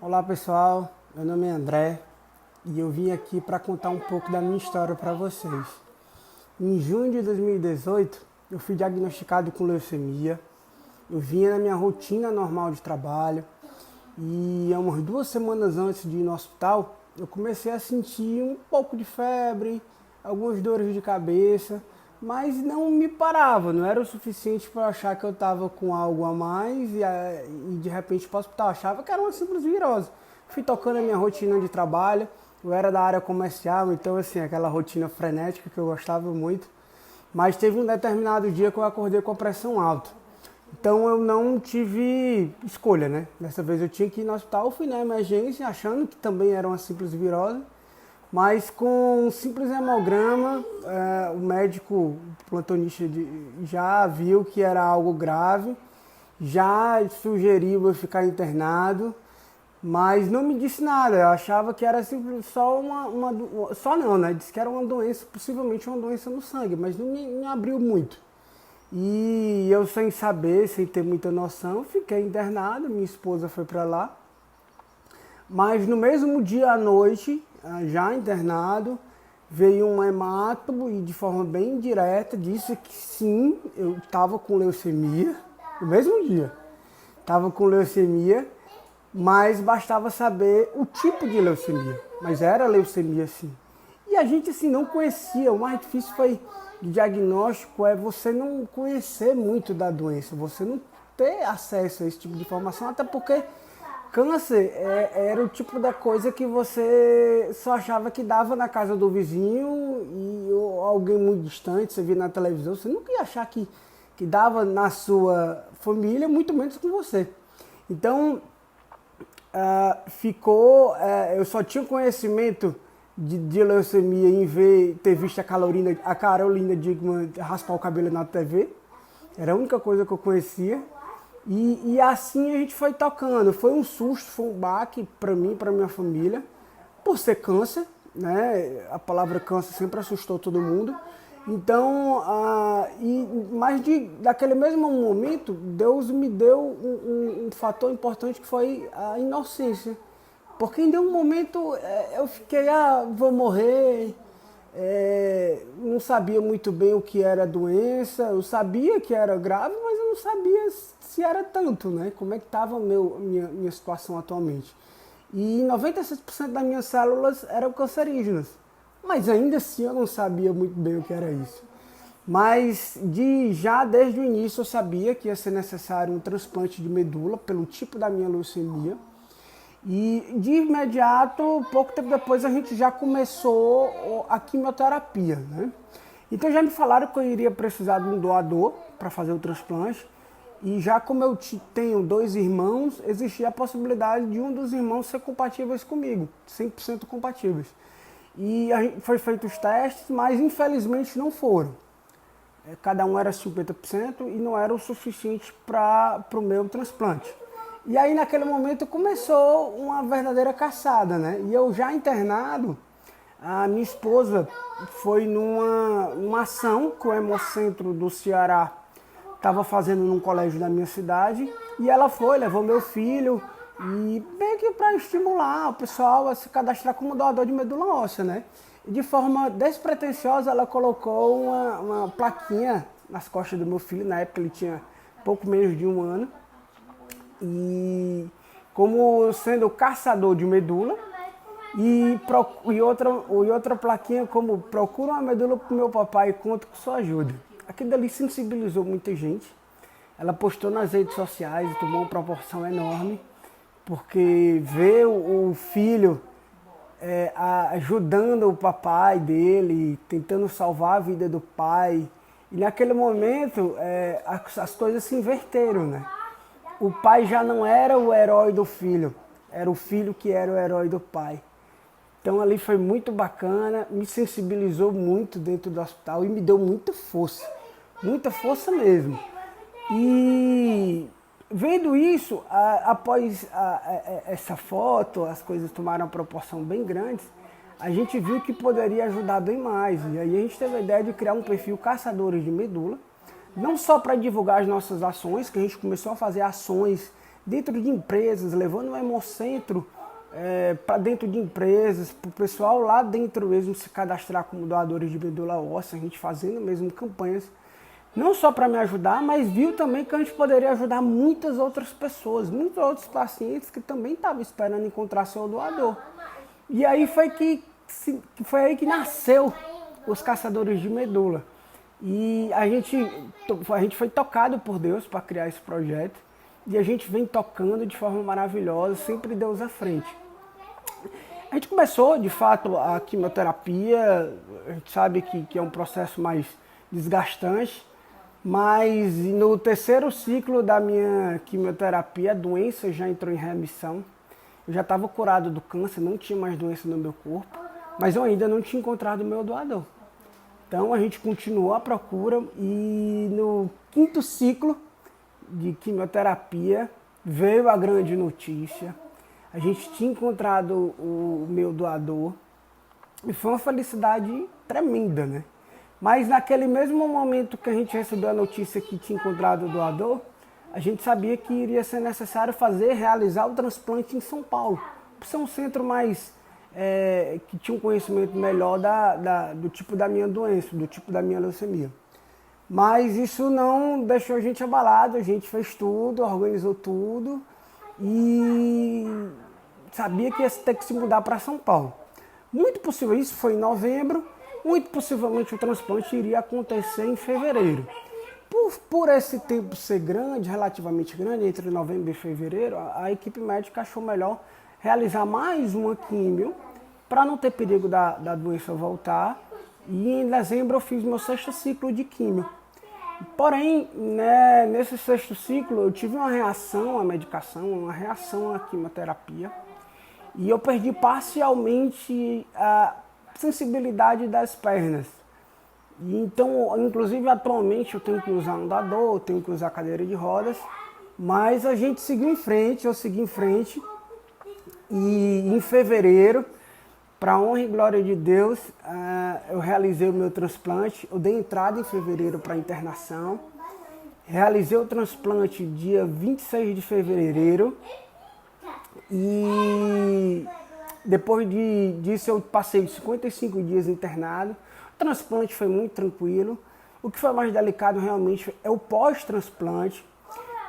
Olá pessoal, meu nome é André e eu vim aqui para contar um pouco da minha história para vocês. Em junho de 2018, eu fui diagnosticado com leucemia. Eu vinha na minha rotina normal de trabalho e umas 2 semanas antes de ir no hospital, eu comecei a sentir um pouco de febre, algumas dores de cabeça, mas não me parava, não era o suficiente para achar que eu estava com algo a mais e de repente para o hospital achava que era uma simples virose. Fui tocando a minha rotina de trabalho, eu era da área comercial, então assim, aquela rotina frenética que eu gostava muito, mas teve um determinado dia que eu acordei com a pressão alta. Então eu não tive escolha, né? Dessa vez eu tinha que ir no hospital, fui na emergência achando que também era uma simples virose, mas com um simples hemograma, o médico o plantonista já viu que era algo grave, já sugeriu eu ficar internado, mas não me disse nada. Eu achava que era só só não, né? Disse que era uma doença, possivelmente uma doença no sangue, mas não me abriu muito. E eu sem saber, sem ter muita noção, fiquei internado, minha esposa foi para lá. Mas no mesmo dia à noite, já internado, veio um hemato e de forma bem direta disse que sim, eu estava com leucemia, no mesmo dia. Estava com leucemia, mas bastava saber o tipo de leucemia. Mas era leucemia sim. E a gente assim não conhecia, o mais difícil foi do diagnóstico é você não conhecer muito da doença, você não ter acesso a esse tipo de informação, até porque câncer era o tipo da coisa que você só achava que dava na casa do vizinho ou alguém muito distante, você via na televisão, você nunca ia achar que dava na sua família, muito menos com você. Então, eu só tinha conhecimento de leucemia em ter visto a Carolina Dickmann raspar o cabelo na TV. Era a única coisa que eu conhecia. E assim a gente foi tocando. Foi um susto, foi um baque para mim, para minha família, por ser câncer, né? A palavra câncer sempre assustou todo mundo. Então, mas daquele mesmo momento, Deus me deu um fator importante que foi a inocência. Porque em um momento eu fiquei, vou morrer, não sabia muito bem o que era a doença, eu sabia que era grave, mas eu não sabia se era tanto, né? Como é que estava minha situação atualmente. E 96% das minhas células eram cancerígenas, mas ainda assim eu não sabia muito bem o que era isso. Mas já desde o início eu sabia que ia ser necessário um transplante de medula pelo tipo da minha leucemia. E de imediato, pouco tempo depois, a gente já começou a quimioterapia, né? Então já me falaram que eu iria precisar de um doador para fazer o transplante. E já como eu tenho 2 irmãos, existia a possibilidade de um dos irmãos ser compatíveis comigo, 100% compatíveis. E foi feito os testes, mas infelizmente não foram. Cada um era 50% e não era o suficiente para o meu transplante. E aí naquele momento começou uma verdadeira caçada, né? E eu já internado, a minha esposa foi numa ação que o Hemocentro do Ceará estava fazendo num colégio da minha cidade. E ela levou meu filho e meio que para estimular o pessoal a se cadastrar como doador de medula óssea, né? E de forma despretensiosa ela colocou uma plaquinha nas costas do meu filho, na época ele tinha pouco menos de 1 ano. E como sendo caçador de medula e outra plaquinha como procura uma medula para o meu papai e conto com sua ajuda. Aquilo dali sensibilizou muita gente. Ela postou nas redes sociais e tomou uma proporção enorme, porque ver o filho ajudando o papai dele, tentando salvar a vida do pai, e naquele momento as coisas se inverteram, né? O pai já não era o herói do filho, era o filho que era o herói do pai. Então ali foi muito bacana, me sensibilizou muito dentro do hospital e me deu muita força mesmo. E vendo isso, após essa foto, as coisas tomaram uma proporção bem grande, a gente viu que poderia ajudar bem mais. E aí a gente teve a ideia de criar um perfil Caçadores de Medula, não só para divulgar as nossas ações, que a gente começou a fazer ações dentro de empresas, levando o Hemocentro para dentro de empresas, para o pessoal lá dentro mesmo se cadastrar como doadores de medula óssea, a gente fazendo mesmo campanhas, não só para me ajudar, mas viu também que a gente poderia ajudar muitas outras pessoas, muitos outros pacientes que também estavam esperando encontrar seu doador. E aí foi aí que nasceu os Caçadores de Medula. E a gente foi tocado por Deus para criar esse projeto. E a gente vem tocando de forma maravilhosa, sempre Deus à frente. A gente começou, de fato, a quimioterapia, a gente sabe que é um processo mais desgastante, mas no terceiro ciclo da minha quimioterapia, a doença já entrou em remissão. Eu já estava curado do câncer, não tinha mais doença no meu corpo, mas eu ainda não tinha encontrado o meu doador. Então a gente continuou a procura e no quinto ciclo de quimioterapia veio a grande notícia. A gente tinha encontrado o meu doador e foi uma felicidade tremenda, né? Mas naquele mesmo momento que a gente recebeu a notícia que tinha encontrado o doador, a gente sabia que iria ser necessário realizar o transplante em São Paulo, por ser um centro mais que tinha um conhecimento melhor do tipo da minha doença, do tipo da minha leucemia. Mas isso não deixou a gente abalado, a gente fez tudo, organizou tudo e sabia que ia ter que se mudar para São Paulo. Muito possível, isso foi em novembro, muito possivelmente o transplante iria acontecer em fevereiro. Por esse tempo ser grande, relativamente grande, entre novembro e fevereiro, a equipe médica achou melhor realizar mais uma químio para não ter perigo da doença voltar. E em dezembro eu fiz meu sexto ciclo de químio. Porém, né, nesse sexto ciclo eu tive uma reação à medicação, uma reação à quimioterapia. E eu perdi parcialmente a sensibilidade das pernas. E então, inclusive atualmente eu tenho que usar um dador, eu tenho que usar cadeira de rodas. Mas a gente seguiu em frente, eu segui em frente. E em fevereiro, para a honra e glória de Deus, eu realizei o meu transplante. Eu dei entrada em fevereiro para internação. Realizei o transplante dia 26 de fevereiro. E depois disso eu passei 55 dias internado. O transplante foi muito tranquilo. O que foi mais delicado realmente é o pós-transplante,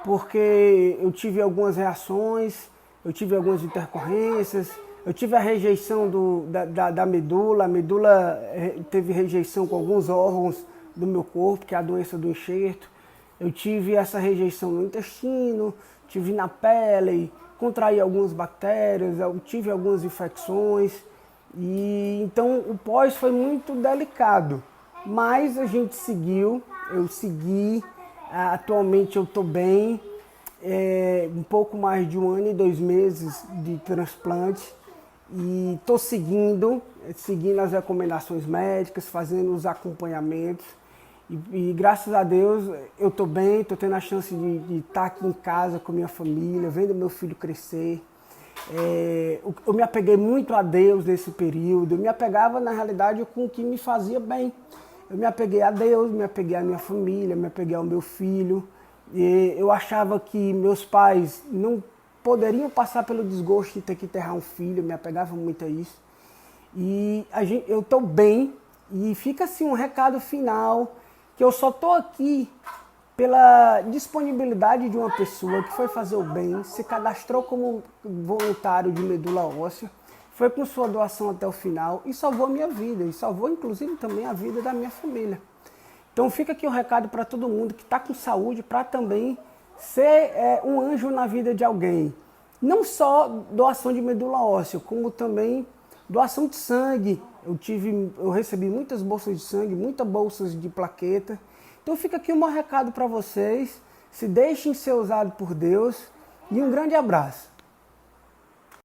porque eu tive algumas reações, eu tive algumas intercorrências, eu tive a rejeição da medula. A medula teve rejeição com alguns órgãos do meu corpo, que é a doença do enxerto. Eu tive essa rejeição no intestino, tive na pele, contraí algumas bactérias, eu tive algumas infecções. E então o pós foi muito delicado, mas a gente seguiu, eu segui. Atualmente eu estou bem, um pouco mais de 1 ano e 2 meses de transplante. E estou seguindo as recomendações médicas, fazendo os acompanhamentos. E graças a Deus eu estou bem, estou tendo a chance de estar aqui em casa com minha família, vendo meu filho crescer. Eu me apeguei muito a Deus nesse período, eu me apegava na realidade com o que me fazia bem. Eu me apeguei a Deus, me apeguei à minha família, me apeguei ao meu filho. E eu achava que meus pais não poderiam passar pelo desgosto de ter que enterrar um filho, eu me apegava muito a isso. E eu estou bem, e fica assim um recado final, que eu só estou aqui pela disponibilidade de uma pessoa que foi fazer o bem, se cadastrou como voluntário de medula óssea, foi com sua doação até o final e salvou a minha vida, e salvou inclusive também a vida da minha família. Então fica aqui o recado para todo mundo que está com saúde, para também ser um anjo na vida de alguém. Não só doação de medula óssea, como também doação de sangue. Eu recebi muitas bolsas de sangue, muitas bolsas de plaqueta. Então fica aqui o meu recado para vocês. Se deixem ser usados por Deus e um grande abraço.